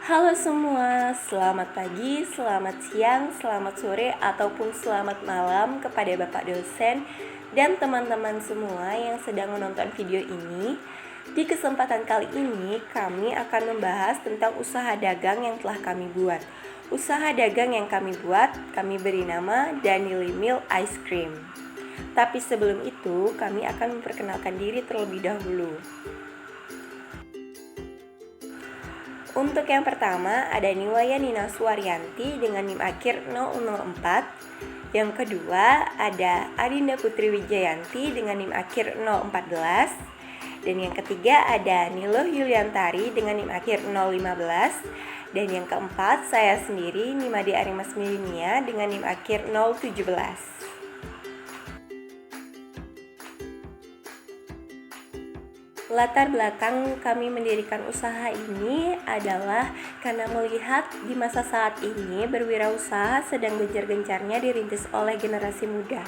Halo semua, selamat pagi, selamat siang, selamat sore, ataupun selamat malam kepada Bapak dosen dan teman-teman semua yang sedang menonton video ini. Di kesempatan kali ini, kami akan membahas tentang usaha dagang yang telah kami buat. Usaha dagang yang kami buat, kami beri nama Danieli Milk Ice Cream. Tapi sebelum itu, kami akan memperkenalkan diri terlebih dahulu. Untuk yang pertama ada Niwaya Nina Suwaryanti dengan NIM akhir 004. Yang kedua ada Adinda Putri Wijayanti dengan NIM akhir 014. Dan yang ketiga ada Nilo Yuliantari dengan NIM akhir 015. Dan yang keempat saya sendiri Nimade Arimas Milinia dengan NIM akhir 017. Latar belakang kami mendirikan usaha ini adalah karena melihat di masa saat ini berwirausaha sedang gencar-gencarnya dirintis oleh generasi muda.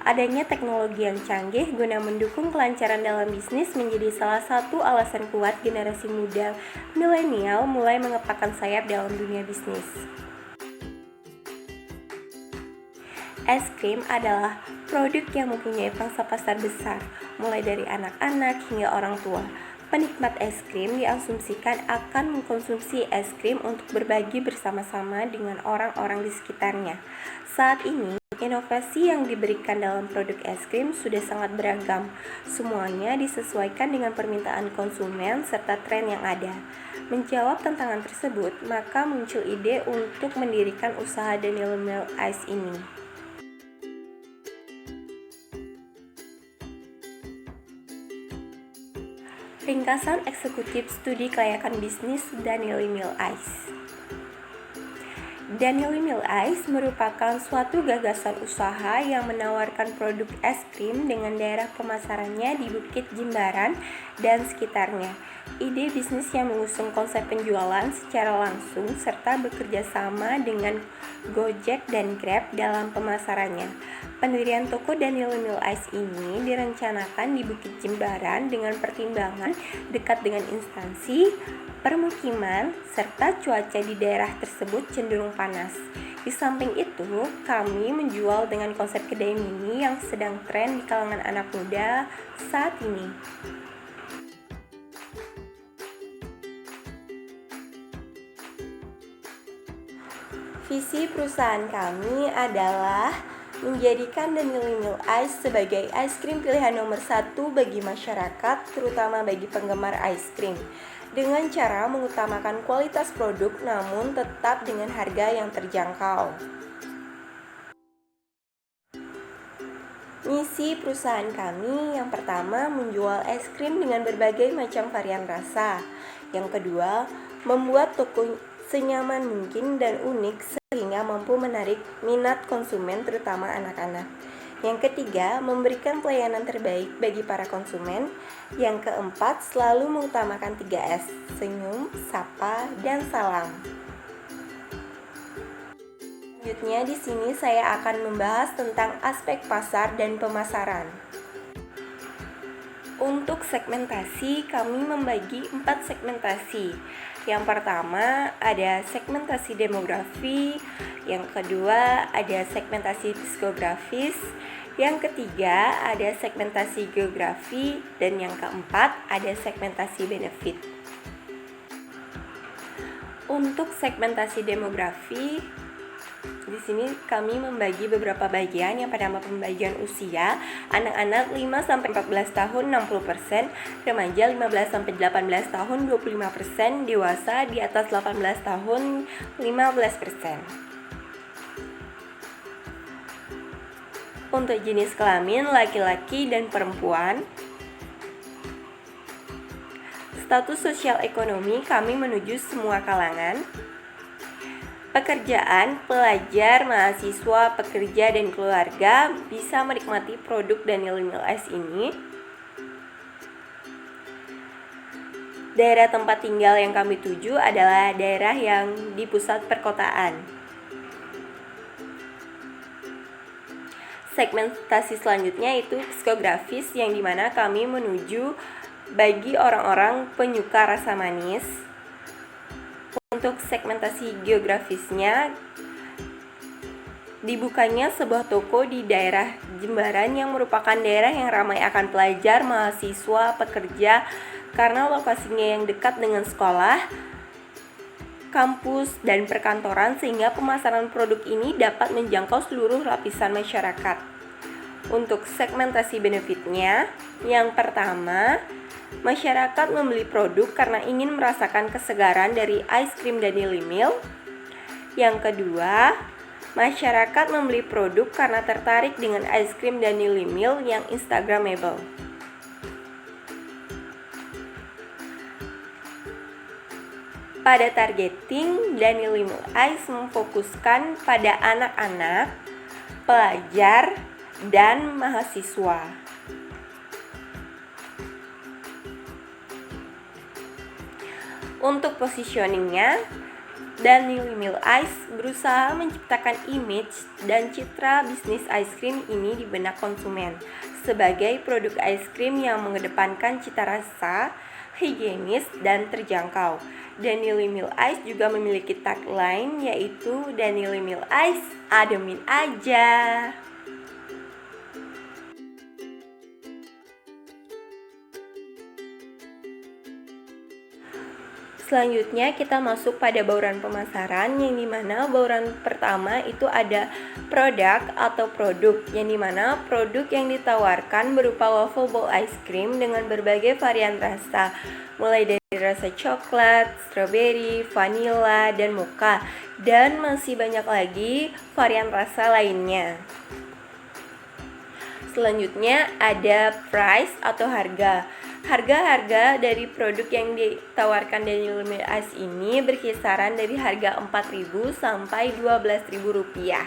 Adanya teknologi yang canggih guna mendukung kelancaran dalam bisnis menjadi salah satu alasan kuat generasi muda milenial mulai mengepakkan sayap dalam dunia bisnis. Es krim adalah produk yang mempunyai pangsa pasar besar, mulai dari anak-anak hingga orang tua. Penikmat es krim diasumsikan akan mengkonsumsi es krim untuk berbagi bersama-sama dengan orang-orang di sekitarnya. Saat ini, inovasi yang diberikan dalam produk es krim sudah sangat beragam. Semuanya disesuaikan dengan permintaan konsumen serta tren yang ada. Menjawab tantangan tersebut, maka muncul ide untuk mendirikan usaha Danieli Milk Ice ini. Ringkasan eksekutif studi kelayakan bisnis Danieli Milk Ice. Danieli Milk Ice merupakan suatu gagasan usaha yang menawarkan produk es krim dengan daerah pemasarannya di Bukit Jimbaran dan sekitarnya. Ide bisnis yang mengusung konsep penjualan secara langsung serta bekerja sama dengan Gojek dan Grab dalam pemasarannya. Pendirian toko Danieli Milk Ice ini direncanakan di Bukit Jimbaran dengan pertimbangan dekat dengan instansi, permukiman, serta cuaca di daerah tersebut cenderung panas. Di samping itu, kami menjual dengan konsep kedai mini yang sedang tren di kalangan anak muda saat ini. Visi perusahaan kami adalah menjadikan Danieli Milk Ice sebagai ice cream pilihan nomor 1 bagi masyarakat, terutama bagi penggemar ice cream, dengan cara mengutamakan kualitas produk namun tetap dengan harga yang terjangkau. Misi perusahaan kami yang pertama menjual es krim dengan berbagai macam varian rasa. Yang kedua, membuat toko senyaman mungkin dan unik sehingga mampu menarik minat konsumen terutama anak-anak. Yang ketiga, memberikan pelayanan terbaik bagi para konsumen. Yang keempat, selalu mengutamakan 3S, senyum, sapa, dan salam. Selanjutnya di sini saya akan membahas tentang aspek pasar dan pemasaran. Untuk segmentasi, kami membagi 4 segmentasi. Yang pertama ada segmentasi demografi, yang kedua ada segmentasi psikografis, yang ketiga ada segmentasi geografi, dan yang keempat ada segmentasi benefit. Untuk segmentasi demografi, di sini kami membagi beberapa bagian. Yang pertama pembagian usia, anak-anak 5-14 tahun 60%, remaja 15-18 tahun 25%, dewasa di atas 18 tahun 15%. Untuk jenis kelamin laki-laki dan perempuan. Status sosial ekonomi kami menuju semua kalangan. Pekerjaan, pelajar, mahasiswa, pekerja, dan keluarga bisa menikmati produk Danieli Milk Ice ini. Daerah tempat tinggal yang kami tuju adalah daerah yang di pusat perkotaan. Segmentasi selanjutnya itu psikografis, yang dimana kami menuju bagi orang-orang penyuka rasa manis. Untuk segmentasi geografisnya, dibukanya sebuah toko di daerah Jimbaran yang merupakan daerah yang ramai akan pelajar, mahasiswa, pekerja karena lokasinya yang dekat dengan sekolah, kampus, dan perkantoran sehingga pemasaran produk ini dapat menjangkau seluruh lapisan masyarakat. Untuk segmentasi benefitnya, yang pertama, masyarakat membeli produk karena ingin merasakan kesegaran dari ice cream Daily Milk. Yang kedua, masyarakat membeli produk karena tertarik dengan ice cream Daily Milk yang instagramable. Pada targeting, Daily Milk Ice memfokuskan pada anak-anak, pelajar, dan mahasiswa. Untuk positioningnya, Daily Milk Ice berusaha menciptakan image dan citra bisnis ice cream ini di benak konsumen sebagai produk ice cream yang mengedepankan cita rasa, higienis, dan terjangkau. Daily Milk Ice juga memiliki tagline yaitu Daily Milk Ice, ademin aja. Selanjutnya kita masuk pada bauran pemasaran, yang dimana bauran pertama itu ada produk atau produk, yang dimana produk yang ditawarkan berupa waffle bowl ice cream dengan berbagai varian rasa, mulai dari rasa coklat, strawberry, vanilla, dan mocha, dan masih banyak lagi varian rasa lainnya. Selanjutnya ada price atau harga. Harga-harga dari produk yang ditawarkan Daily Milk Ice ini berkisaran dari harga Rp4.000 sampai Rp12.000.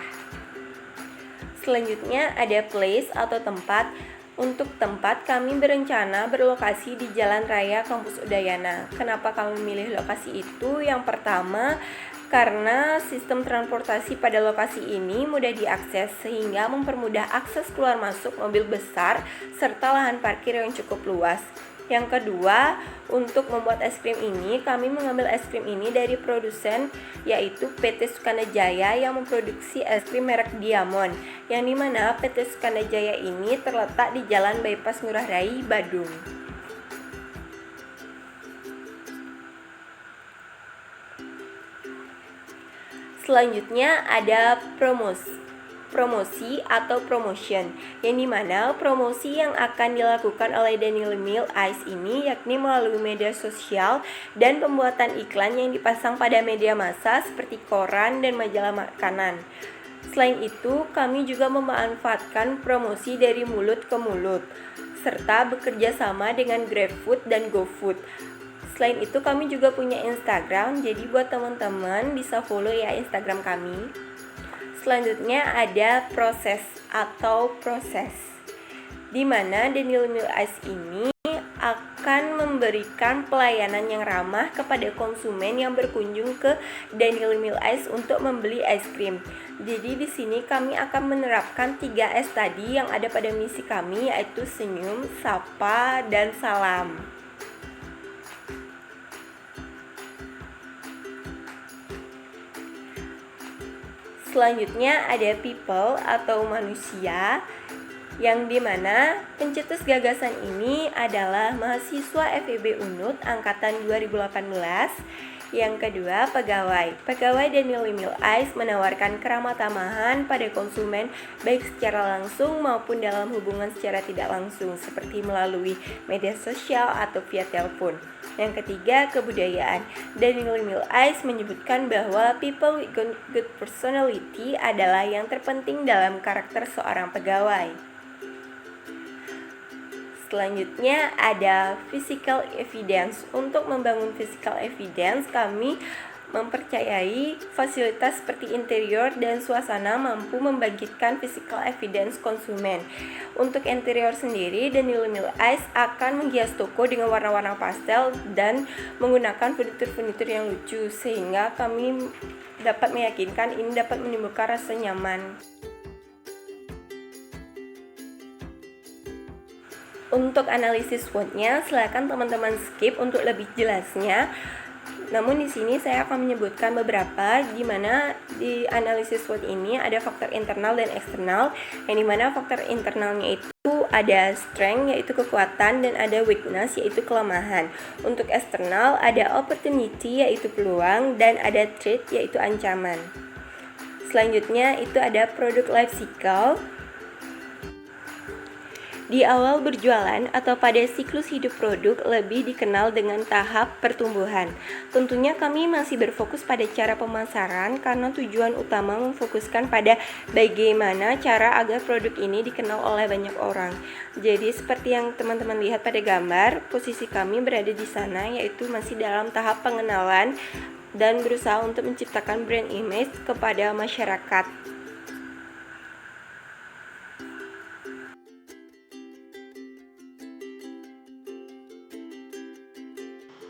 Selanjutnya ada place atau tempat. Untuk tempat, kami berencana berlokasi di Jalan Raya Kampus Udayana. Kenapa kami memilih lokasi itu? Yang pertama, karena sistem transportasi pada lokasi ini mudah diakses sehingga mempermudah akses keluar masuk mobil besar serta lahan parkir yang cukup luas. Yang kedua, untuk membuat es krim ini, kami mengambil es krim ini dari produsen yaitu PT Sukanda Jaya yang memproduksi es krim merek Diamond, yang dimana PT Sukanda Jaya ini terletak di Jalan Bypass Ngurah Rai, Badung. Selanjutnya ada promosi atau promotion, yang dimana promosi yang akan dilakukan oleh Daily Milk Ice ini yakni melalui media sosial dan pembuatan iklan yang dipasang pada media massa seperti koran dan majalah makanan. Selain itu, kami juga memanfaatkan promosi dari mulut ke mulut serta bekerja sama dengan GrabFood dan GoFood. Selain itu, kami juga punya Instagram, jadi buat teman-teman bisa follow ya Instagram kami. Selanjutnya ada proses, di mana Daily Milk Ice ini akan memberikan pelayanan yang ramah kepada konsumen yang berkunjung ke Daily Milk Ice untuk membeli es krim. Jadi di sini kami akan menerapkan 3S tadi yang ada pada misi kami, yaitu senyum, sapa, dan salam. Selanjutnya ada people atau manusia, yang dimana pencetus gagasan ini adalah mahasiswa FEB Unut angkatan 2018. Yang kedua, pegawai Daily Milk Ice menawarkan keramah tamahan pada konsumen baik secara langsung maupun dalam hubungan secara tidak langsung seperti melalui media sosial atau via telepon. Yang ketiga, kebudayaan. Daily Milk Ice menyebutkan bahwa people with good personality adalah yang terpenting dalam karakter seorang pegawai. Selanjutnya ada physical evidence. Untuk membangun physical evidence, kami mempercayai fasilitas seperti interior dan suasana mampu membangkitkan physical evidence konsumen. Untuk interior sendiri, Daily Milk Ice akan menghias toko dengan warna-warna pastel dan menggunakan furnitur-furnitur yang lucu, sehingga kami dapat meyakinkan ini dapat menimbulkan rasa nyaman. Untuk analisis SWOT-nya, silakan teman-teman skip untuk lebih jelasnya. Namun di sini saya akan menyebutkan beberapa, di mana di analisis SWOT ini ada faktor internal dan eksternal, yang dimana faktor internalnya itu ada strength yaitu kekuatan dan ada weakness yaitu kelemahan. Untuk eksternal ada opportunity yaitu peluang dan ada threat yaitu ancaman. Selanjutnya itu ada product life cycle. Di awal berjualan atau pada siklus hidup produk lebih dikenal dengan tahap pertumbuhan. Tentunya kami masih berfokus pada cara pemasaran karena tujuan utama memfokuskan pada bagaimana cara agar produk ini dikenal oleh banyak orang. Jadi seperti yang teman-teman lihat pada gambar, posisi kami berada di sana yaitu masih dalam tahap pengenalan dan berusaha untuk menciptakan brand image kepada masyarakat.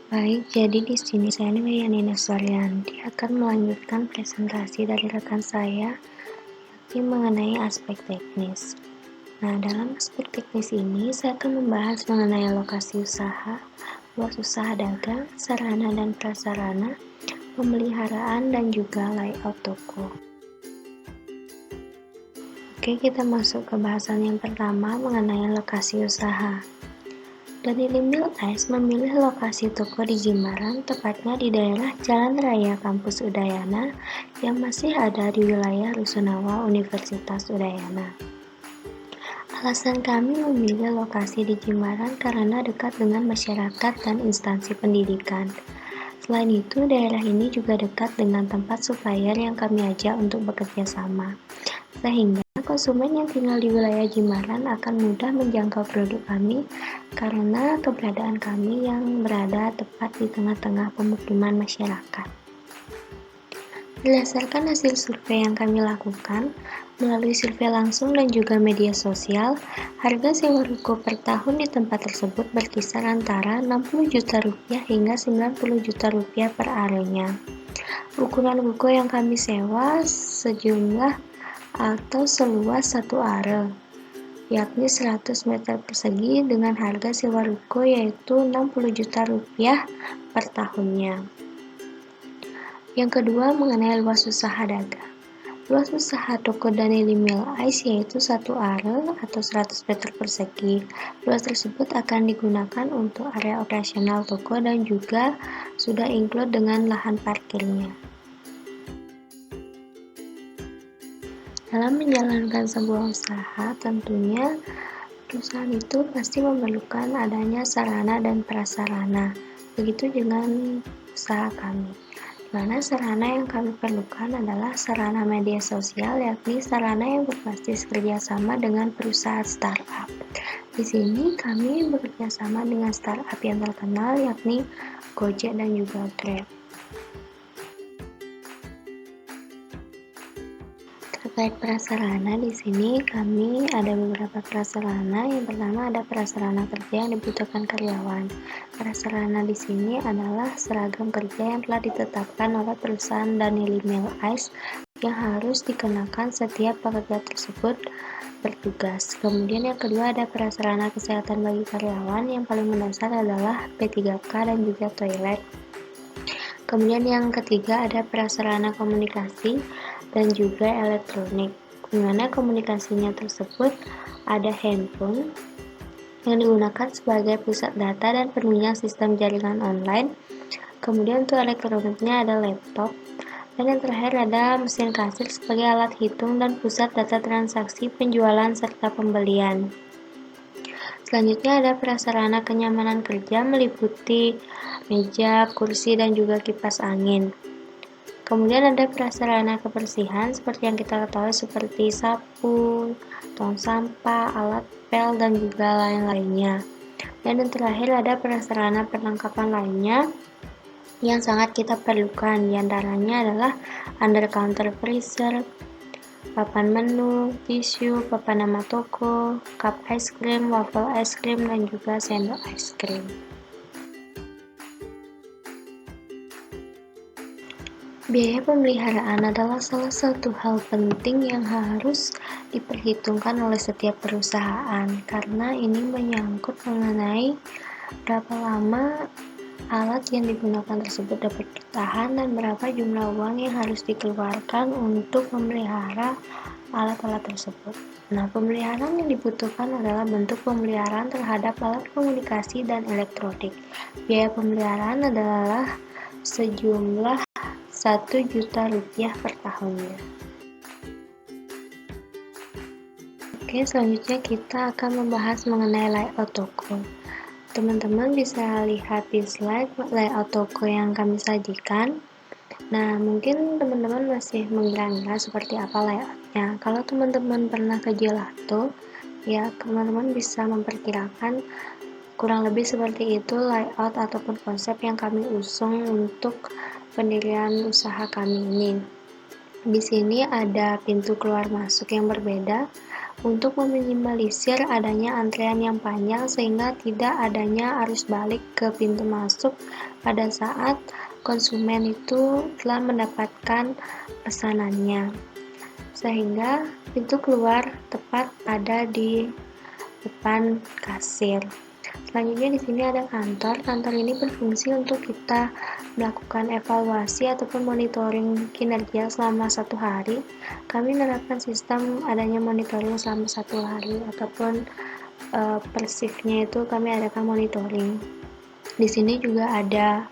Baik, jadi di sini saya Nina Suaryanti akan melanjutkan presentasi dari rekan saya yang mengenai aspek teknis. Nah, dalam aspek teknis ini saya akan membahas mengenai lokasi usaha, luas usaha dagang, sarana dan prasarana, pemeliharaan dan juga layout toko. Oke, kita masuk ke bahasan yang pertama mengenai lokasi usaha. Danily Milk Ice memilih lokasi toko di Jimbaran, tepatnya di daerah Jalan Raya Kampus Udayana yang masih ada di wilayah Rusunawa Universitas Udayana. Alasan kami memilih lokasi di Jimbaran karena dekat dengan masyarakat dan instansi pendidikan. Selain itu, daerah ini juga dekat dengan tempat supplier yang kami ajak untuk bekerja sama, sehingga konsumen yang tinggal di wilayah Jimbaran akan mudah menjangkau produk kami karena keberadaan kami yang berada tepat di tengah-tengah pemukiman masyarakat. Berdasarkan hasil survei yang kami lakukan, melalui survei langsung dan juga media sosial, harga sewa ruko per tahun di tempat tersebut berkisar antara 60 juta rupiah hingga 90 juta rupiah per arenya. Ukuran ruko yang kami sewa sejumlah atau seluas 1 are, yakni 100 meter persegi dengan harga sewa ruko yaitu 60 juta rupiah per tahunnya. Yang kedua mengenai luas usaha dagang. Luas usaha toko Danily Milk Ice yaitu 1 are atau 100 meter persegi. Luas tersebut akan digunakan untuk area operasional toko dan juga sudah include dengan lahan parkirnya. Dalam menjalankan sebuah usaha, tentunya perusahaan itu pasti memerlukan adanya sarana dan prasarana. Begitu dengan usaha kami. Di mana sarana yang kami perlukan adalah sarana media sosial, yakni sarana yang berbasis kerjasama dengan perusahaan startup. Di sini kami bekerja sama dengan startup yang terkenal, yakni Gojek dan juga Grab. Terkait prasarana, di sini kami ada beberapa prasarana. Yang pertama ada prasarana kerja yang dibutuhkan karyawan. Prasarana di sini adalah seragam kerja yang telah ditetapkan oleh perusahaan Danily Milk Ice yang harus dikenakan setiap pekerja tersebut bertugas. Kemudian yang kedua ada prasarana kesehatan bagi karyawan. Yang paling mendasar adalah P3K dan juga toilet. Kemudian yang ketiga ada prasarana komunikasi dan juga elektronik, di mana komunikasinya tersebut ada handphone yang digunakan sebagai pusat data dan penunjang sistem jaringan online. Kemudian untuk elektroniknya ada laptop, dan yang terakhir ada mesin kasir sebagai alat hitung dan pusat data transaksi penjualan serta pembelian. Selanjutnya ada prasarana kenyamanan kerja meliputi meja, kursi, dan juga kipas angin. Kemudian ada prasarana kebersihan seperti yang kita ketahui seperti sapu, tong sampah, alat pel, dan juga lain-lainnya. Dan yang terakhir ada prasarana perlengkapan lainnya yang sangat kita perlukan. Di antaranya adalah under counter freezer, papan menu, tisu, papan nama toko, cup ice cream, waffle ice cream, dan juga sendok ice cream. Biaya pemeliharaan adalah salah satu hal penting yang harus diperhitungkan oleh setiap perusahaan karena ini menyangkut mengenai berapa lama alat yang digunakan tersebut dapat bertahan dan berapa jumlah uang yang harus dikeluarkan untuk memelihara alat-alat tersebut. Nah, pemeliharaan yang dibutuhkan adalah bentuk pemeliharaan terhadap alat komunikasi dan elektronik. Biaya pemeliharaan adalah sejumlah 1 juta rupiah per tahunnya. Oke, selanjutnya kita akan membahas mengenai layout toko. Teman-teman bisa lihat di slide layout toko yang kami sajikan. Nah, mungkin teman-teman masih mengira-ngira seperti apa layoutnya. Kalau teman-teman pernah ke gelato, ya teman-teman bisa memperkirakan kurang lebih seperti itu layout ataupun konsep yang kami usung untuk pendirian usaha kami ini. Di sini ada pintu keluar masuk yang berbeda untuk meminimalisir adanya antrean yang panjang sehingga tidak adanya arus balik ke pintu masuk pada saat konsumen itu telah mendapatkan pesanannya, sehingga pintu keluar tepat ada di depan kasir. Selanjutnya di sini ada kantor. Kantor ini berfungsi untuk kita melakukan evaluasi ataupun monitoring kinerja selama 1 hari. Kami menerapkan sistem adanya monitoring selama 1 hari ataupun per shift-nya itu kami adakan monitoring. Di sini juga ada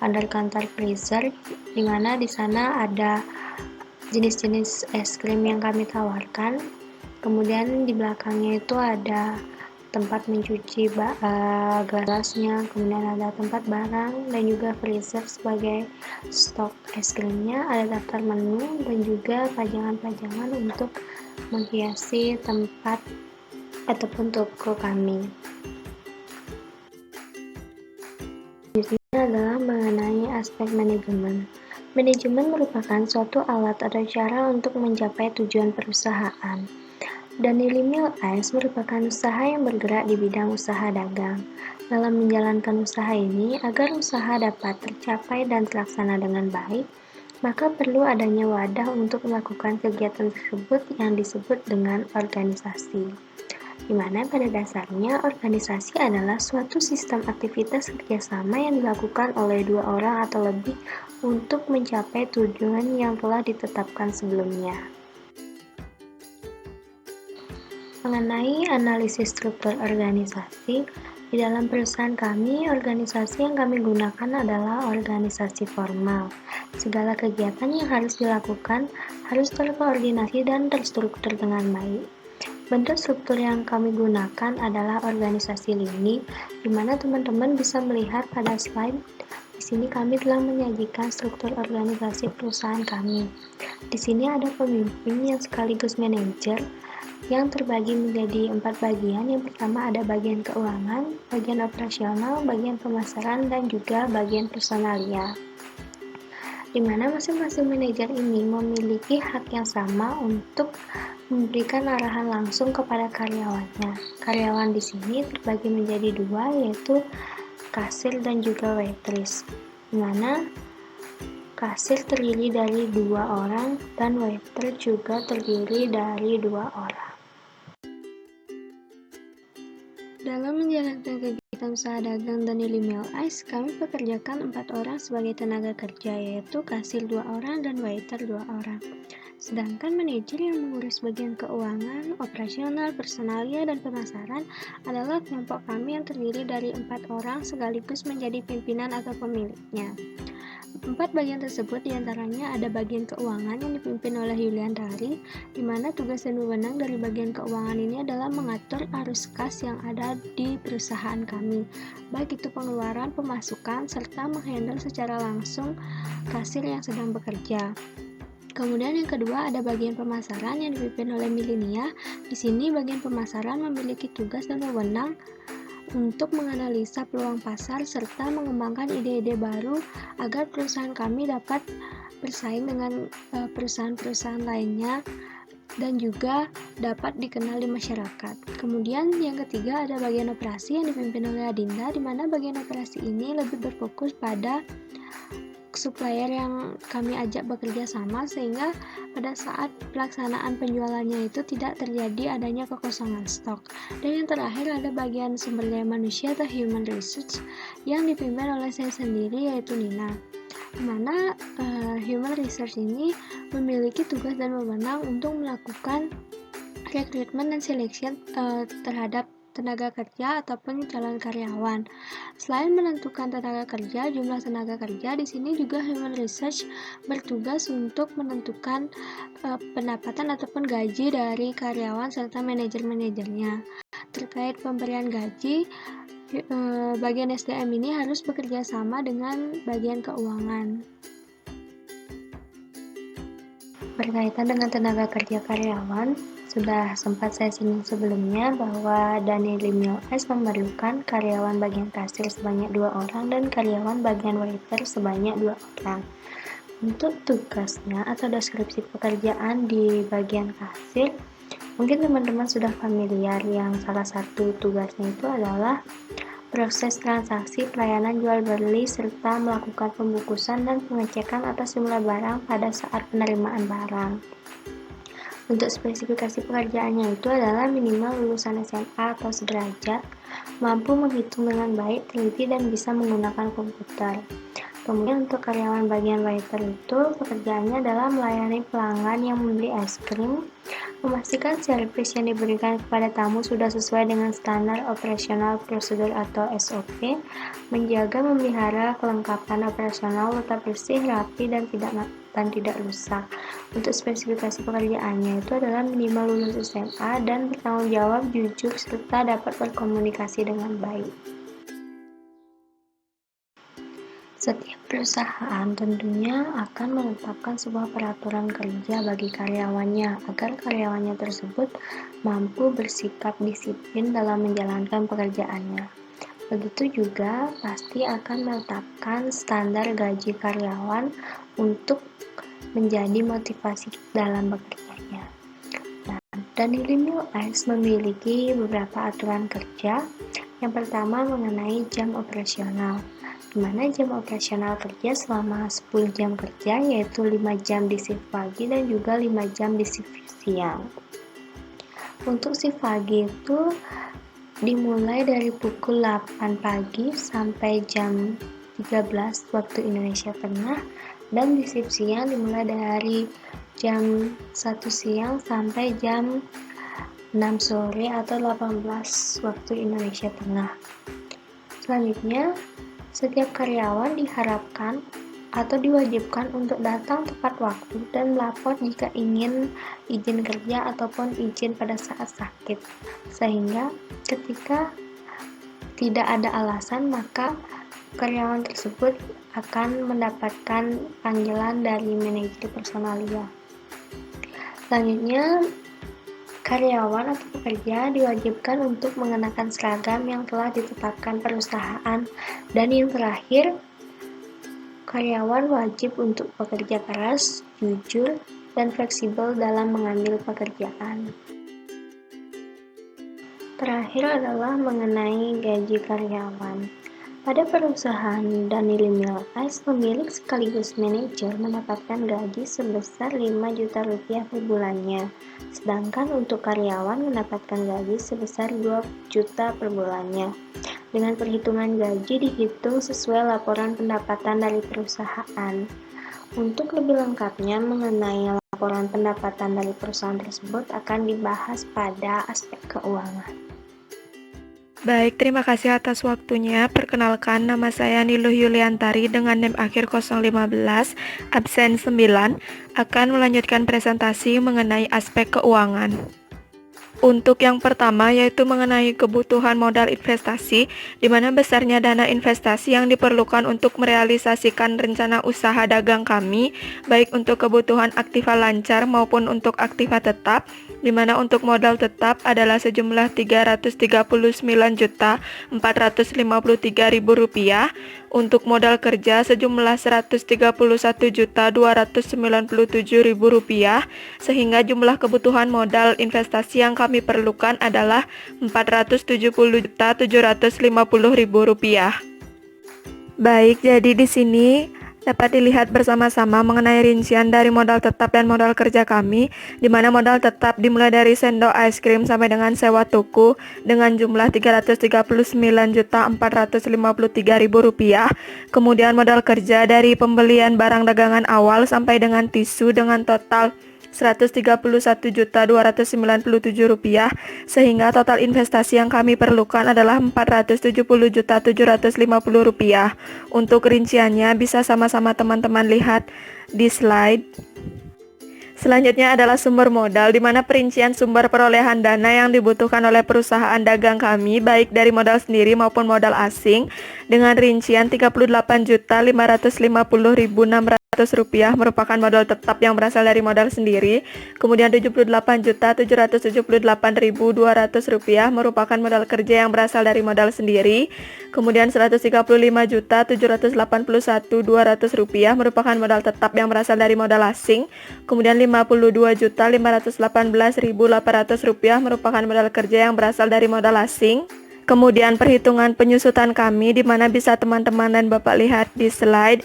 under counter freezer, di mana di sana ada jenis-jenis es krim yang kami tawarkan. Kemudian di belakangnya itu ada tempat mencuci gelasnya, kemudian ada tempat barang dan juga freezer sebagai stok es krimnya, ada daftar menu dan juga pajangan-pajangan untuk menghiasi tempat ataupun toko kami. Di sini adalah mengenai aspek manajemen. Manajemen merupakan suatu alat atau cara untuk mencapai tujuan perusahaan. Danily Milk Ice merupakan usaha yang bergerak di bidang usaha dagang. Dalam menjalankan usaha ini, agar usaha dapat tercapai dan terlaksana dengan baik, maka perlu adanya wadah untuk melakukan kegiatan tersebut yang disebut dengan organisasi. Di mana pada dasarnya organisasi adalah suatu sistem aktivitas kerjasama yang dilakukan oleh 2 orang atau lebih untuk mencapai tujuan yang telah ditetapkan sebelumnya. Mengenai analisis struktur organisasi, di dalam perusahaan kami, organisasi yang kami gunakan adalah organisasi formal. Segala kegiatan yang harus dilakukan harus terkoordinasi dan terstruktur dengan baik. Bentuk struktur yang kami gunakan adalah organisasi lini, di mana teman-teman bisa melihat pada slide. Di sini kami telah menyajikan struktur organisasi perusahaan kami. Di sini ada pemimpin yang sekaligus manajer, yang terbagi menjadi 4 bagian. Yang pertama ada bagian keuangan, bagian operasional, bagian pemasaran, dan juga bagian personalia. Di mana masing-masing manajer ini memiliki hak yang sama untuk memberikan arahan langsung kepada karyawannya. Karyawan di sini terbagi menjadi 2, yaitu kasir dan juga waitress. Di mana kasir terdiri dari 2 orang dan waiter juga terdiri dari 2 orang. Dalam menjalankan kegiatan usaha dagang Danily Milk Ice, kami pekerjakan 4 orang sebagai tenaga kerja, yaitu kasir 2 orang dan waiter 2 orang. Sedangkan manajer yang mengurus bagian keuangan, operasional, personalia, dan pemasaran adalah kelompok kami yang terdiri dari 4 orang sekaligus menjadi pimpinan atau pemiliknya. 4 bagian tersebut diantaranya ada bagian keuangan yang dipimpin oleh Yulian Rari, di mana tugas dan wewenang dari bagian keuangan ini adalah mengatur arus kas yang ada di perusahaan kami, baik itu pengeluaran, pemasukan, serta menghandle secara langsung kasir yang sedang bekerja. Kemudian yang kedua ada bagian pemasaran yang dipimpin oleh Milinia. Di sini bagian pemasaran memiliki tugas dan wewenang untuk menganalisa peluang pasar serta mengembangkan ide-ide baru agar perusahaan kami dapat bersaing dengan perusahaan-perusahaan lainnya dan juga dapat dikenal di masyarakat. Kemudian yang ketiga ada bagian operasi yang dipimpin oleh Adinda, di mana bagian operasi ini lebih berfokus pada supplier yang kami ajak bekerja sama, sehingga pada saat pelaksanaan penjualannya itu tidak terjadi adanya kekosongan stok. Dan yang terakhir ada bagian sumber daya manusia atau human resource yang dipimpin oleh saya sendiri, yaitu Nina. Dimana human resource ini memiliki tugas dan wewenang untuk melakukan rekrutmen dan seleksi terhadap tenaga kerja ataupun calon karyawan. Selain menentukan tenaga kerja, jumlah tenaga kerja, di sini juga human research bertugas untuk menentukan pendapatan ataupun gaji dari karyawan serta manajer-manajernya. Terkait pemberian gaji, bagian SDM ini harus bekerja sama dengan bagian keuangan. Berkaitan dengan tenaga kerja karyawan, sudah sempat saya singgung sebelumnya bahwa Danieli Mills Ice memerlukan karyawan bagian kasir sebanyak 2 orang dan karyawan bagian waiter sebanyak 2 orang. Untuk tugasnya atau deskripsi pekerjaan di bagian kasir, mungkin teman-teman sudah familiar yang salah satu tugasnya itu adalah proses transaksi, pelayanan jual beli, serta melakukan pembungkusan dan pengecekan atas jumlah barang pada saat penerimaan barang. Untuk spesifikasi pekerjaannya itu adalah minimal lulusan SMA atau sederajat, mampu menghitung dengan baik, teliti, dan bisa menggunakan komputer. Kemudian untuk karyawan bagian waiter itu, pekerjaannya adalah melayani pelanggan yang membeli es krim, memastikan servis yang diberikan kepada tamu sudah sesuai dengan standar operasional prosedur atau SOP, menjaga memelihara kelengkapan operasional tetap bersih, rapi, dan tidak rusak. Untuk spesifikasi pekerjaannya itu adalah minimal lulus SMA dan bertanggung jawab, jujur, serta dapat berkomunikasi dengan baik. Setiap perusahaan tentunya akan menetapkan sebuah peraturan kerja bagi karyawannya agar karyawannya tersebut mampu bersikap disiplin dalam menjalankan pekerjaannya. Begitu juga pasti akan menetapkan standar gaji karyawan untuk menjadi motivasi dalam bekerjanya. Nah, Danieli Mills Ice memiliki beberapa aturan kerja. Yang pertama mengenai jam operasional, di mana jam operasional kerja selama 10 jam kerja, yaitu 5 jam di shift pagi dan juga 5 jam di shift siang. Untuk shift pagi itu dimulai dari pukul 8 pagi sampai jam 13 waktu Indonesia Tengah, dan di shift siang dimulai dari jam 1 siang sampai jam 6 sore atau 18 waktu Indonesia Tengah. Selanjutnya, setiap karyawan diharapkan atau diwajibkan untuk datang tepat waktu dan melapor jika ingin izin kerja ataupun izin pada saat sakit, sehingga ketika tidak ada alasan maka karyawan tersebut akan mendapatkan panggilan dari manajer personalia. Selanjutnya, karyawan atau pekerja diwajibkan untuk mengenakan seragam yang telah ditetapkan perusahaan. Dan yang terakhir, karyawan wajib untuk bekerja keras, jujur, dan fleksibel dalam mengambil pekerjaan. Terakhir adalah mengenai gaji karyawan. Pada perusahaan Danieli Mills Ice, pemilik sekaligus manajer mendapatkan gaji sebesar 5 juta rupiah per bulannya, sedangkan untuk karyawan mendapatkan gaji sebesar 2 juta per bulannya. Dengan perhitungan gaji dihitung sesuai laporan pendapatan dari perusahaan. Untuk lebih lengkapnya mengenai laporan pendapatan dari perusahaan tersebut akan dibahas pada aspek keuangan. Baik, terima kasih atas waktunya. Perkenalkan, nama saya Niluh Yuliantari dengan NIM akhir 015, absen 9, akan melanjutkan presentasi mengenai aspek keuangan. Untuk yang pertama yaitu mengenai kebutuhan modal investasi, di mana besarnya dana investasi yang diperlukan untuk merealisasikan rencana usaha dagang kami, baik untuk kebutuhan aktiva lancar maupun untuk aktiva tetap, di mana untuk modal tetap adalah sejumlah Rp339.453.000, untuk modal kerja sejumlah Rp131.297.000, sehingga jumlah kebutuhan modal investasi yang kami perlukan adalah Rp470.750.000. Baik, jadi di sini Dapat dilihat bersama-sama mengenai rincian dari modal tetap dan modal kerja kami, di mana modal tetap dimulai dari sendok es krim sampai dengan sewa toko dengan jumlah Rp339.453.000. Kemudian modal kerja dari pembelian barang dagangan awal sampai dengan tisu dengan total Rp131.297.000, sehingga total investasi yang kami perlukan adalah Rp470.750.000. Untuk rinciannya bisa sama-sama teman-teman lihat di slide. Selanjutnya adalah sumber modal, di mana perincian sumber perolehan dana yang dibutuhkan oleh perusahaan dagang kami, baik dari modal sendiri maupun modal asing, dengan rincian Rp38.550.600 merupakan modal tetap yang berasal dari modal sendiri. Kemudian Rp78.778.200 merupakan modal kerja yang berasal dari modal sendiri. Kemudian Rp135.781.200 merupakan modal tetap yang berasal dari modal asing. Kemudian Rp52.518.800 merupakan modal kerja yang berasal dari modal asing. Kemudian perhitungan penyusutan kami, di mana bisa teman-teman dan Bapak lihat di slide,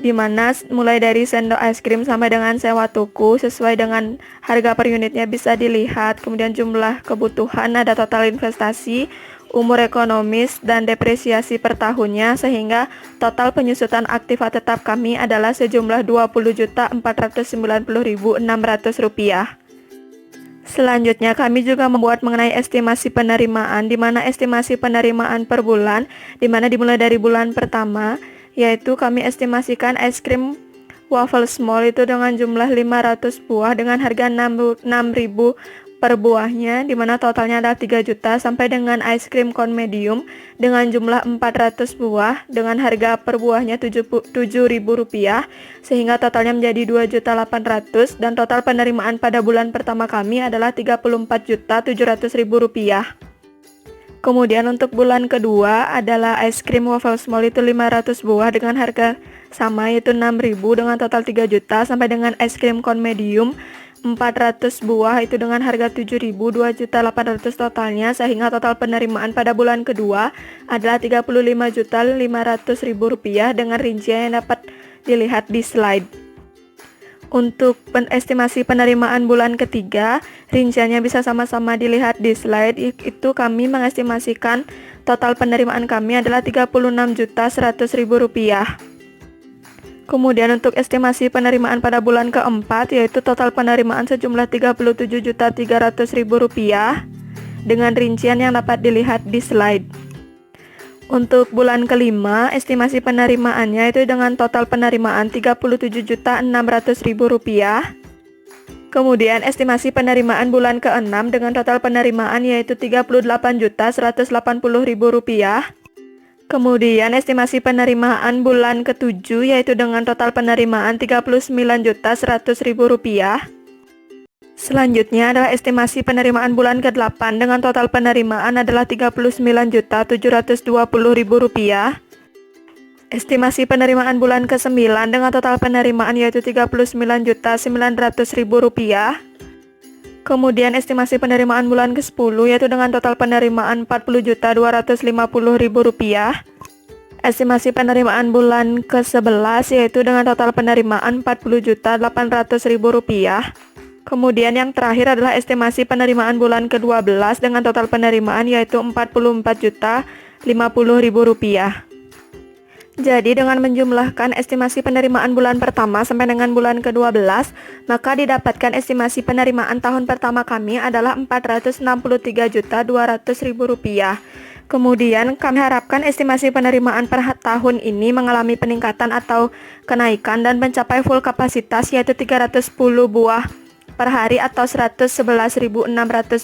di mana mulai dari sendok es krim sampai dengan sewa toko sesuai dengan harga per unitnya bisa dilihat. Kemudian jumlah kebutuhan, ada total investasi, umur ekonomis, dan depresiasi per tahunnya, sehingga total penyusutan aktiva tetap kami adalah sejumlah Rp20.490.600. Selanjutnya kami juga membuat mengenai estimasi penerimaan, di mana estimasi penerimaan per bulan, di mana dimulai dari bulan pertama, yaitu kami estimasikan es krim waffle small itu dengan jumlah 500 buah dengan harga 6.000 per buahnya, di mana totalnya adalah 3 juta, sampai dengan es krim cone medium dengan jumlah 400 buah dengan harga per buahnya Rp7.000, sehingga totalnya menjadi 2.800.000, dan total penerimaan pada bulan pertama kami adalah Rp34.700.000. Kemudian untuk bulan kedua adalah es krim waffle small itu 500 buah dengan harga sama, yaitu 6.000 dengan total 3 juta, sampai dengan es krim cone medium 400 buah itu dengan harga 7.000, 2.800.000 totalnya, sehingga total penerimaan pada bulan kedua adalah Rp35.500.000 dengan rincian yang dapat dilihat di slide. Untuk estimasi penerimaan bulan ketiga, rinciannya bisa sama-sama dilihat di slide. Itu kami mengestimasikan total penerimaan kami adalah Rp36.100.000. Kemudian untuk estimasi penerimaan pada bulan keempat, yaitu total penerimaan sejumlah Rp37.300.000 dengan rincian yang dapat dilihat di slide. Untuk bulan kelima, estimasi penerimaannya itu dengan total penerimaan Rp37.600.000. Kemudian estimasi penerimaan bulan keenam dengan total penerimaan yaitu Rp38.180.000. Kemudian estimasi penerimaan bulan ketujuh yaitu dengan total penerimaan Rp39.100.000. Selanjutnya adalah estimasi penerimaan bulan ke-8 dengan total penerimaan adalah Rp39.720.000. Estimasi penerimaan bulan ke-9 dengan total penerimaan yaitu Rp39.900.000. Kemudian estimasi penerimaan bulan ke-10 yaitu dengan total penerimaan Rp40.250.000. Estimasi penerimaan bulan ke-11 yaitu dengan total penerimaan Rp40.800.000. Kemudian yang terakhir adalah estimasi penerimaan bulan ke-12 dengan total penerimaan yaitu Rp44.050.000. Jadi dengan menjumlahkan estimasi penerimaan bulan pertama sampai dengan bulan ke-12, maka didapatkan estimasi penerimaan tahun pertama kami adalah Rp463.200.000. Kemudian kami harapkan estimasi penerimaan per tahun ini mengalami peningkatan atau kenaikan dan mencapai full kapasitas yaitu 310 buah per hari atau 111.600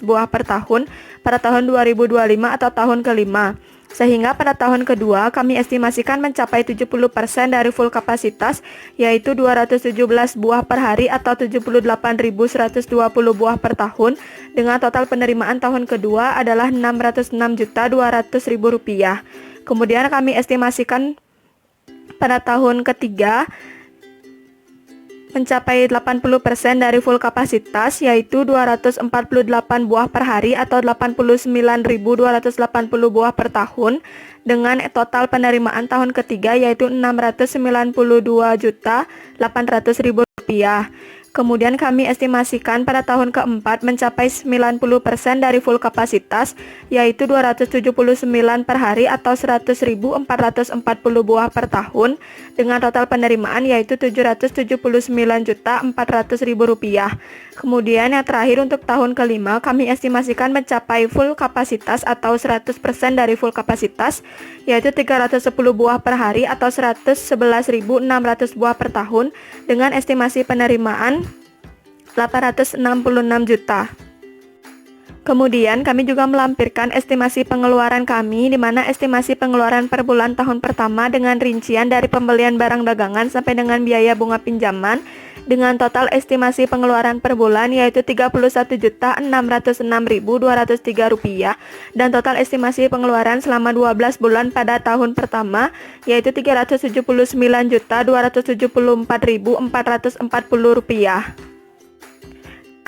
buah per tahun pada tahun 2025 atau tahun kelima. Sehingga pada tahun kedua kami estimasikan mencapai 70% dari full kapasitas yaitu 217 buah per hari atau 78.120 buah per tahun, dengan total penerimaan tahun kedua adalah Rp606.200.000. Kemudian kami estimasikan pada tahun ketiga mencapai 80% dari full kapasitas, yaitu 248 buah per hari atau 89.280 buah per tahun, dengan total penerimaan tahun ketiga yaitu Rp692.800.000. Kemudian kami estimasikan pada tahun keempat mencapai 90% dari full kapasitas, yaitu 279 per hari atau 100.440 buah per tahun, dengan total penerimaan yaitu Rp779.400.000. Kemudian yang terakhir untuk tahun kelima, kami estimasikan mencapai full kapasitas atau 100% dari full kapasitas, yaitu 310 buah per hari atau 111.600 buah per tahun, dengan estimasi penerimaan 866 juta. Kemudian kami juga melampirkan estimasi pengeluaran kami, di mana estimasi pengeluaran per bulan tahun pertama dengan rincian dari pembelian barang dagangan sampai dengan biaya bunga pinjaman, dengan total estimasi pengeluaran per bulan yaitu Rp31.606.203, dan total estimasi pengeluaran selama 12 bulan pada tahun pertama yaitu Rp379.274.440.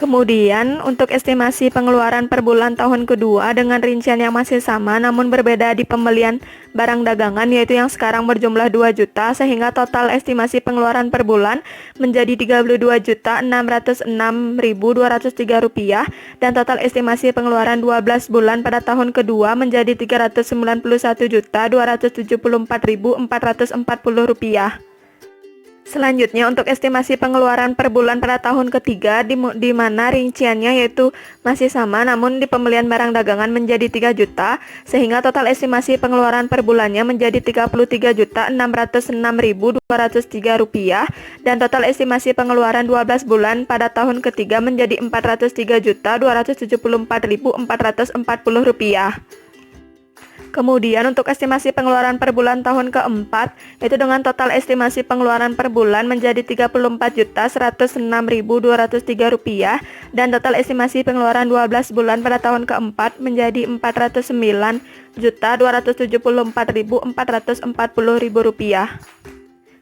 Kemudian untuk estimasi pengeluaran per bulan tahun kedua dengan rincian yang masih sama namun berbeda di pembelian barang dagangan, yaitu yang sekarang berjumlah 2 juta, sehingga total estimasi pengeluaran per bulan menjadi Rp32.606.203, dan total estimasi pengeluaran 12 bulan pada tahun kedua menjadi Rp391.274.440. Selanjutnya untuk estimasi pengeluaran per bulan pada tahun ketiga, di mana rinciannya yaitu masih sama namun di pembelian barang dagangan menjadi 3 juta, sehingga total estimasi pengeluaran per bulannya menjadi Rp33.606.203, dan total estimasi pengeluaran 12 bulan pada tahun ketiga menjadi Rp403.274.440. Kemudian untuk estimasi pengeluaran per bulan tahun keempat, itu dengan total estimasi pengeluaran per bulan menjadi Rp34.106.203, dan total estimasi pengeluaran 12 bulan pada tahun keempat menjadi Rp409.274.440.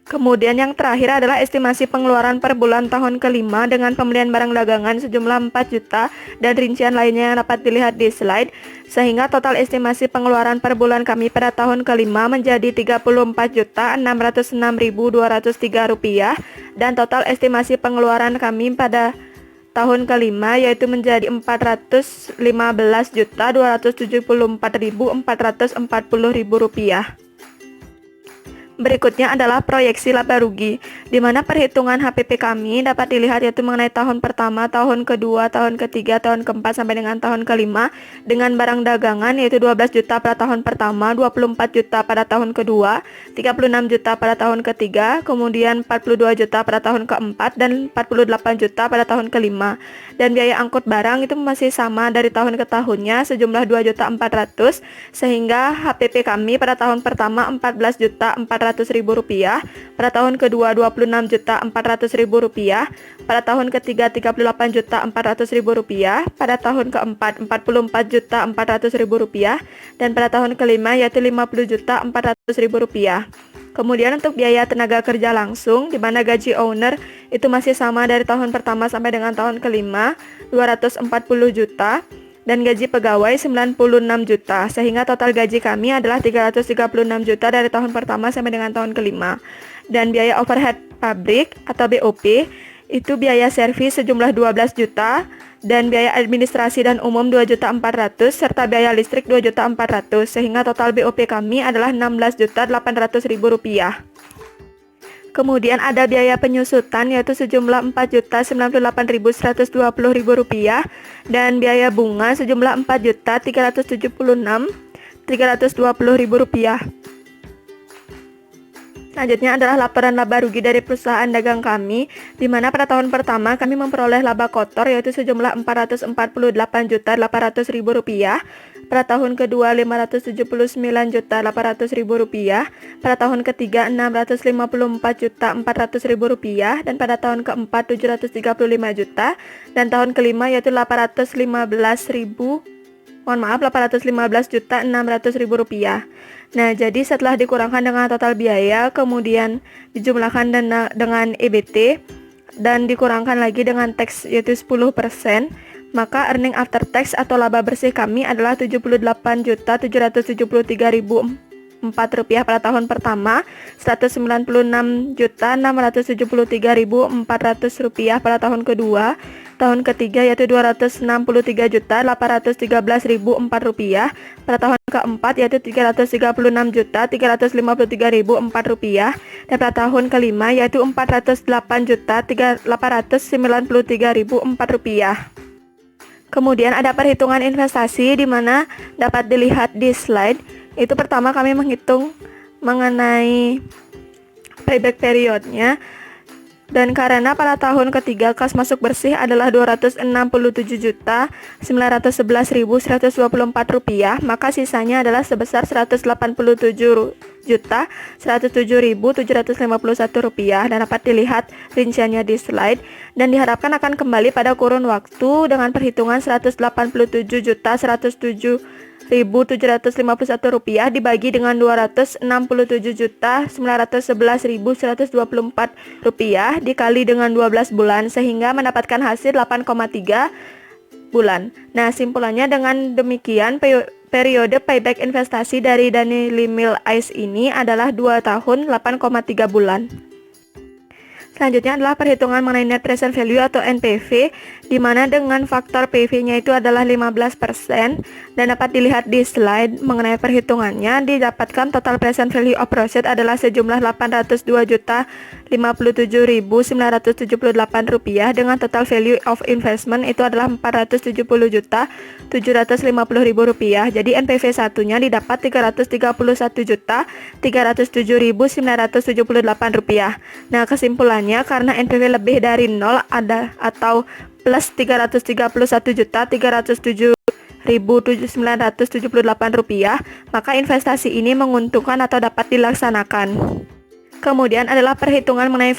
Kemudian yang terakhir adalah estimasi pengeluaran per bulan tahun kelima dengan pembelian barang dagangan sejumlah 4 juta dan rincian lainnya yang dapat dilihat di slide, sehingga total estimasi pengeluaran per bulan kami pada tahun kelima menjadi Rp34.606.203, dan total estimasi pengeluaran kami pada tahun kelima yaitu menjadi Rp415.274.440. Berikutnya adalah proyeksi laba rugi, di mana perhitungan HPP kami dapat dilihat yaitu mengenai tahun pertama, tahun kedua, tahun ketiga, tahun keempat sampai dengan tahun kelima, dengan barang dagangan yaitu 12 juta pada tahun pertama, 24 juta pada tahun kedua, 36 juta pada tahun ketiga, kemudian 42 juta pada tahun keempat, dan 48 juta pada tahun kelima. Dan biaya angkut barang itu masih sama dari tahun ke tahunnya sejumlah 2.400.000, sehingga HPP kami pada tahun pertama Rp14.400.000, pada tahun kedua Rp26.400.000, pada tahun ketiga Rp38.400.000, pada tahun keempat Rp44.400.000, dan pada tahun kelima yaitu Rp50.400.000. Kemudian untuk biaya tenaga kerja langsung, di mana gaji owner itu masih sama dari tahun pertama sampai dengan tahun kelima, 240 juta, dan gaji pegawai 96 juta, sehingga total gaji kami adalah 336 juta dari tahun pertama sampai dengan tahun kelima. Dan biaya overhead pabrik atau BOP itu biaya servis sejumlah 12 juta, dan biaya administrasi dan umum 2.400.000, serta biaya listrik 2.400.000, sehingga total BOP kami adalah Rp16.800.000. Kemudian ada biaya penyusutan yaitu sejumlah Rp4.098.120.000, dan biaya bunga sejumlah Rp4.376.320.000. Selanjutnya adalah laporan laba rugi dari perusahaan dagang kami, di mana pada tahun pertama kami memperoleh laba kotor yaitu sejumlah Rp448.800.000, pada tahun kedua Rp579.800.000, pada tahun ketiga Rp654.400.000, dan pada tahun keempat Rp735 juta, dan tahun kelima yaitu Rp815.600.000. Nah, jadi setelah dikurangkan dengan total biaya, kemudian dijumlahkan dengan EBT, dan dikurangkan lagi dengan tax yaitu 10%, maka earning after tax atau laba bersih kami adalah Rp78.773.004 pada tahun pertama, Rp196.673.400 pada tahun kedua, tahun ketiga yaitu Rp263.813.004 pada tahun keempat yaitu Rp336.353.004 dan pada tahun kelima yaitu Rp408.893.004. Kemudian ada perhitungan investasi di mana dapat dilihat di slide. Itu pertama kami menghitung mengenai payback periodnya. Dan karena pada tahun ketiga kas masuk bersih adalah Rp267.911.124, maka sisanya adalah sebesar Rp187.107.751 dan dapat dilihat rinciannya di slide dan diharapkan akan kembali pada kurun waktu dengan perhitungan Rp187.751 dibagi dengan Rp267.911.124 dikali dengan 12 bulan sehingga mendapatkan hasil 8,3 bulan. Nah, simpulannya dengan demikian periode payback investasi dari Danily Milk Ice ini adalah 2 tahun 8,3 bulan. Selanjutnya adalah perhitungan mengenai net present value atau NPV, di mana dengan faktor PV-nya itu adalah 15% dan dapat dilihat di slide mengenai perhitungannya. Didapatkan total present value of project adalah sejumlah Rp802.057.978 dengan total value of investment itu adalah Rp470.750.000. Jadi NPV satunya didapat Rp331.307.978. Nah, kesimpulannya karena NPV lebih dari 0 ada atau plus Rp331.307.978, maka investasi ini menguntungkan atau dapat dilaksanakan. Kemudian adalah perhitungan mengenai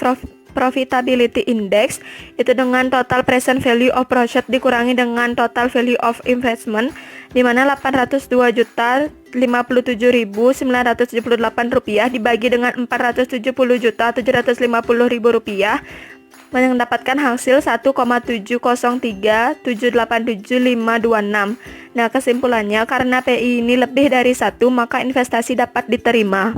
profitability index, itu dengan total present value of project dikurangi dengan total value of investment, di mana Rp802.057.978 dibagi dengan Rp470.750.000 mendapatkan hasil 1,703.787.526. Nah, kesimpulannya karena PI ini lebih dari 1, maka investasi dapat diterima.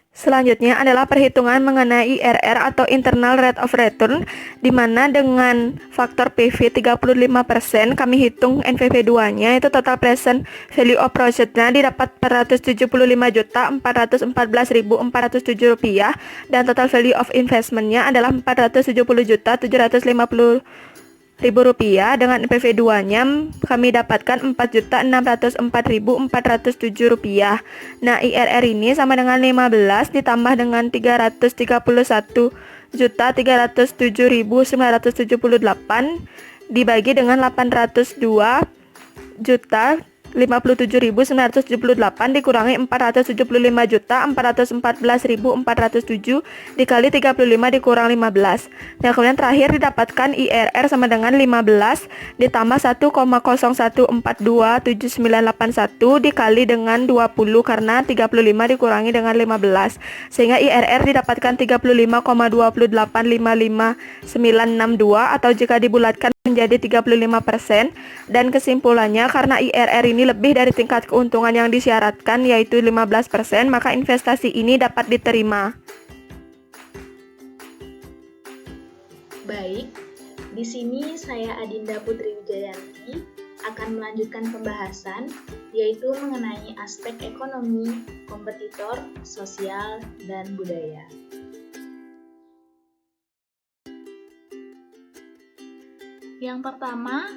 Selanjutnya adalah perhitungan mengenai IRR atau Internal Rate of Return, di mana dengan faktor PV 35% kami hitung NPV 2-nya itu total present value of project-nya didapat Rp475.414.407 dan total value of investment-nya adalah Rp470.750.000. Dengan NPV 2-nya kami dapatkan Rp4.604.407. Nah, IRR ini sama dengan 15 ditambah dengan 331.307.978 dibagi dengan 802.057.978 dikurangi 475.414.407 dikali 35 dikurang 15. Dan kemudian terakhir didapatkan IRR sama dengan 15 ditambah 1,01427981 dikali dengan 20 karena 35 dikurangi dengan 15 sehingga IRR didapatkan 35,2855.962 atau jika dibulatkan menjadi 35%. Dan kesimpulannya karena IRR ini lebih dari tingkat keuntungan yang disyaratkan yaitu 15%, maka investasi ini dapat diterima. Baik, di sini saya Adinda Putri Wijayanti akan melanjutkan pembahasan yaitu mengenai aspek ekonomi, kompetitor, sosial, dan budaya. Yang pertama,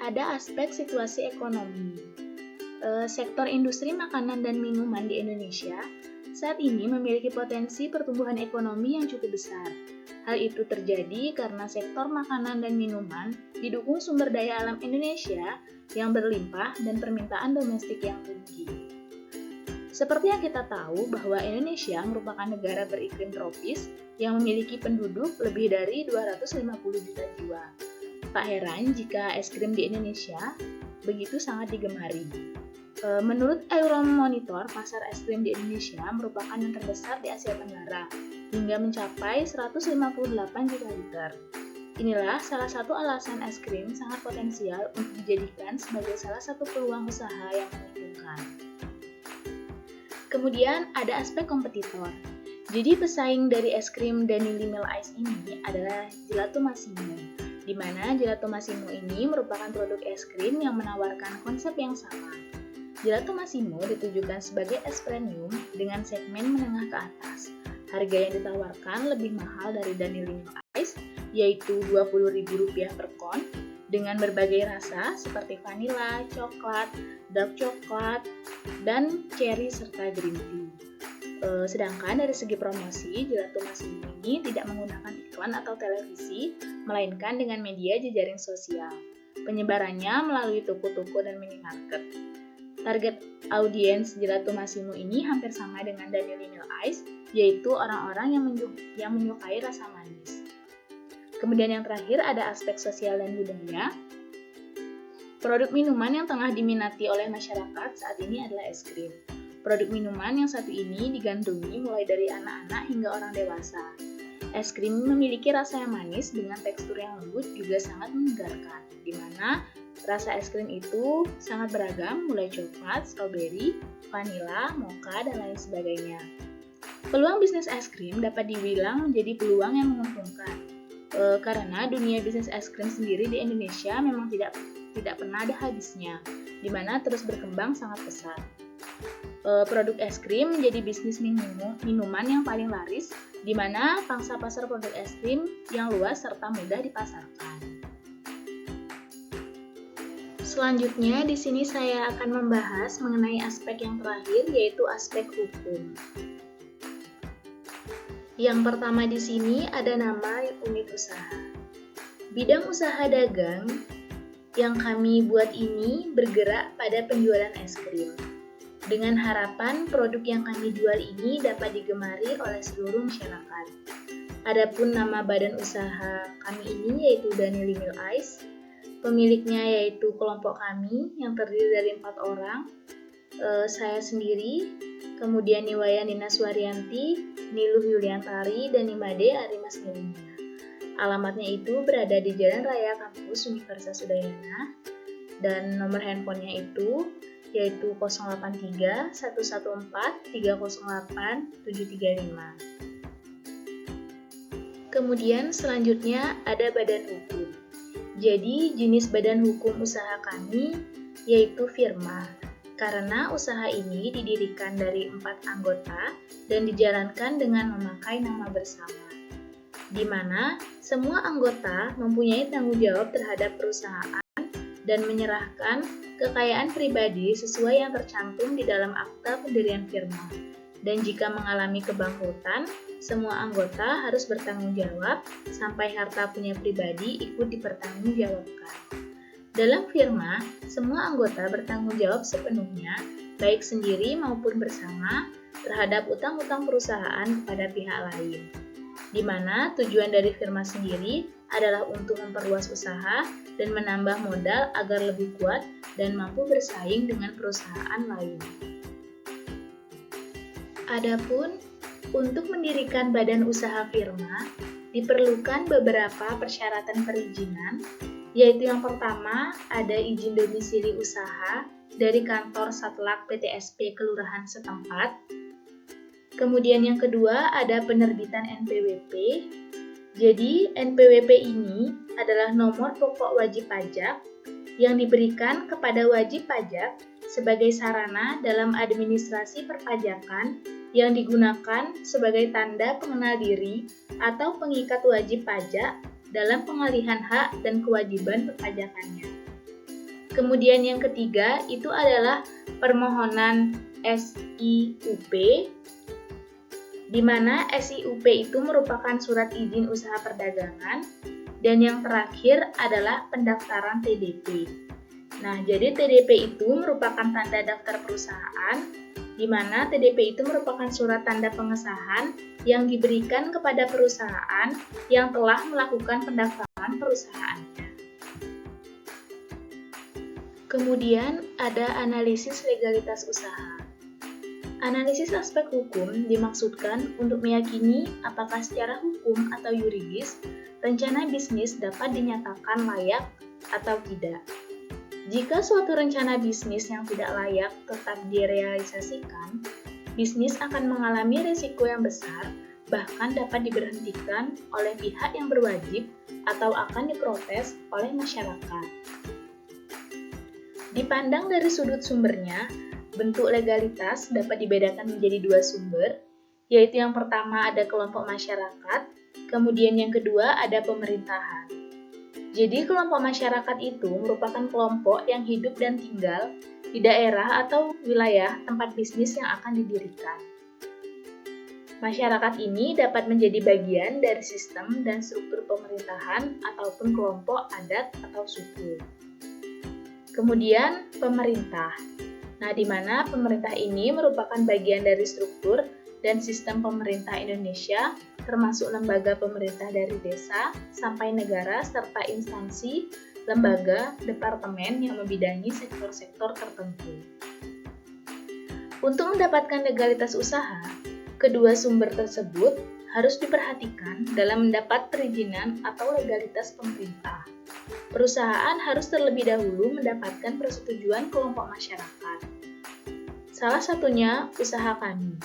ada aspek situasi ekonomi. Sektor industri makanan dan minuman di Indonesia saat ini memiliki potensi pertumbuhan ekonomi yang cukup besar. Hal itu terjadi karena sektor makanan dan minuman didukung sumber daya alam Indonesia yang berlimpah dan permintaan domestik yang tinggi. Seperti yang kita tahu bahwa Indonesia merupakan negara beriklim tropis yang memiliki penduduk lebih dari 250 juta jiwa. Tak heran jika es krim di Indonesia begitu sangat digemari. Menurut Euromonitor, pasar es krim di Indonesia merupakan yang terbesar di Asia Tenggara, hingga mencapai 158 juta liter. Inilah salah satu alasan es krim sangat potensial untuk dijadikan sebagai salah satu peluang usaha yang menguntungkan. Kemudian ada aspek kompetitor. Jadi pesaing dari es krim Danily Milk Ice ini adalah Gelato Massimo, di mana Gelato Massimo ini merupakan produk es krim yang menawarkan konsep yang sama. Gelato Massimo ditujukan sebagai es premium dengan segmen menengah ke atas. Harga yang ditawarkan lebih mahal dari Danily Milk Ice, yaitu Rp20.000 per kon, dengan berbagai rasa seperti vanilla, coklat, dark coklat, dan cherry serta green tea. Sedangkan dari segi promosi, Gelato Massimo ini tidak menggunakan iklan atau televisi, melainkan dengan media jejaring sosial. Penyebarannya melalui toko-toko dan minimarket. Target audiens Gelato Massimo ini hampir sama dengan Danily Milk Ice, yaitu orang-orang yang menyukai rasa manis. Kemudian yang terakhir ada aspek sosial dan budaya. Produk minuman yang tengah diminati oleh masyarakat saat ini adalah es krim. Produk minuman yang satu ini digandrungi mulai dari anak-anak hingga orang dewasa. Es krim memiliki rasa yang manis dengan tekstur yang lembut juga sangat menyegarkan, di mana rasa es krim itu sangat beragam mulai coklat, stroberi, vanila, mocha, dan lain sebagainya. Peluang bisnis es krim dapat dibilang menjadi peluang yang menguntungkan, karena dunia bisnis es krim sendiri di Indonesia memang tidak pernah ada habisnya, di mana terus berkembang sangat pesat. Produk es krim menjadi bisnis minuman yang paling laris, di mana pangsa pasar produk es krim yang luas serta mudah dipasarkan. Selanjutnya, di sini saya akan membahas mengenai aspek yang terakhir, yaitu aspek hukum. Yang pertama di sini ada nama unit usaha. Bidang usaha dagang yang kami buat ini bergerak pada penjualan es krim, dengan harapan produk yang kami jual ini dapat digemari oleh seluruh masyarakat. Adapun nama badan usaha kami ini yaitu Danily Milk Ice. Pemiliknya yaitu kelompok kami yang terdiri dari 4 orang, saya sendiri, kemudian Niwaya Nina Suwaryanti, Niluh Yuliantari, dan Nimade Arimas Nilinya. Alamatnya itu berada di Jalan Raya Kampus Universitas Udayana, dan nomor handphonenya itu yaitu 083 114 308 735. Kemudian selanjutnya ada badan hukum. Jadi jenis badan hukum usaha kami yaitu firma, karena usaha ini didirikan dari 4 anggota dan dijalankan dengan memakai nama bersama, di mana semua anggota mempunyai tanggung jawab terhadap perusahaan dan menyerahkan kekayaan pribadi sesuai yang tercantum di dalam akta pendirian firma. Dan jika mengalami kebangkrutan, semua anggota harus bertanggung jawab sampai harta punya pribadi ikut dipertanggungjawabkan. Dalam firma, semua anggota bertanggung jawab sepenuhnya, baik sendiri maupun bersama, terhadap utang-utang perusahaan kepada pihak lain. Di mana tujuan dari firma sendiri adalah untuk memperluas usaha dan menambah modal agar lebih kuat dan mampu bersaing dengan perusahaan lain. Adapun untuk mendirikan badan usaha firma, diperlukan beberapa persyaratan perizinan, yaitu yang pertama ada izin domisili usaha dari kantor Satlak PTSP kelurahan setempat. Kemudian yang kedua ada penerbitan NPWP. Jadi NPWP ini adalah nomor pokok wajib pajak yang diberikan kepada wajib pajak sebagai sarana dalam administrasi perpajakan yang digunakan sebagai tanda pengenal diri atau pengikat wajib pajak dalam pengalihan hak dan kewajiban perpajakannya. Kemudian yang ketiga itu adalah permohonan SIUP, di mana SIUP itu merupakan surat izin usaha perdagangan, dan yang terakhir adalah pendaftaran TDP. Nah, jadi TDP itu merupakan tanda daftar perusahaan, di mana TDP itu merupakan surat tanda pengesahan yang diberikan kepada perusahaan yang telah melakukan pendaftaran perusahaannya. Kemudian ada analisis legalitas usaha. Analisis aspek hukum dimaksudkan untuk meyakini apakah secara hukum atau yuridis rencana bisnis dapat dinyatakan layak atau tidak. Jika suatu rencana bisnis yang tidak layak tetap direalisasikan, bisnis akan mengalami risiko yang besar, bahkan dapat diberhentikan oleh pihak yang berwajib atau akan diprotes oleh masyarakat. Dipandang dari sudut sumbernya, bentuk legalitas dapat dibedakan menjadi dua sumber, yaitu yang pertama ada kelompok masyarakat, kemudian yang kedua ada pemerintahan. Jadi kelompok masyarakat itu merupakan kelompok yang hidup dan tinggal di daerah atau wilayah tempat bisnis yang akan didirikan. Masyarakat ini dapat menjadi bagian dari sistem dan struktur pemerintahan ataupun kelompok adat atau suku. Kemudian pemerintah. Nah, di mana pemerintah ini merupakan bagian dari struktur dan sistem pemerintah Indonesia, termasuk lembaga pemerintah dari desa sampai negara serta instansi, lembaga, departemen yang membidangi sektor-sektor tertentu. Untuk mendapatkan legalitas usaha, kedua sumber tersebut harus diperhatikan dalam mendapat perizinan atau legalitas pemerintah. Perusahaan harus terlebih dahulu mendapatkan persetujuan kelompok masyarakat. Salah satunya usaha kami,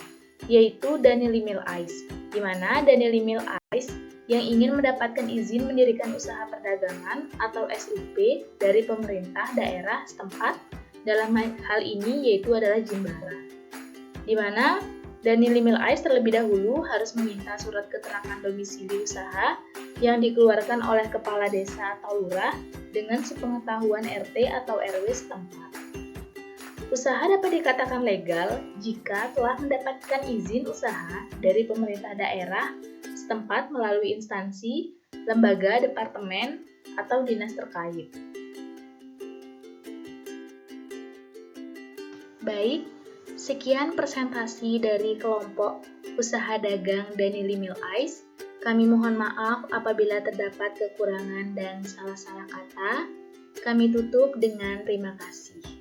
yaitu Danily Milk Ice, di mana Danily Milk Ice yang ingin mendapatkan izin mendirikan usaha perdagangan atau SUP dari pemerintah daerah setempat, dalam hal ini yaitu adalah Jimbaran, di mana Danily Milk Ice terlebih dahulu harus meminta surat keterangan domisili usaha yang dikeluarkan oleh kepala desa atau lurah dengan sepengetahuan RT atau RW setempat. Usaha dapat dikatakan legal jika telah mendapatkan izin usaha dari pemerintah daerah setempat melalui instansi, lembaga, departemen, atau dinas terkait. Baik, sekian presentasi dari kelompok usaha dagang Danily Milk Ice. Kami mohon maaf apabila terdapat kekurangan dan salah-salah kata. Kami tutup dengan terima kasih.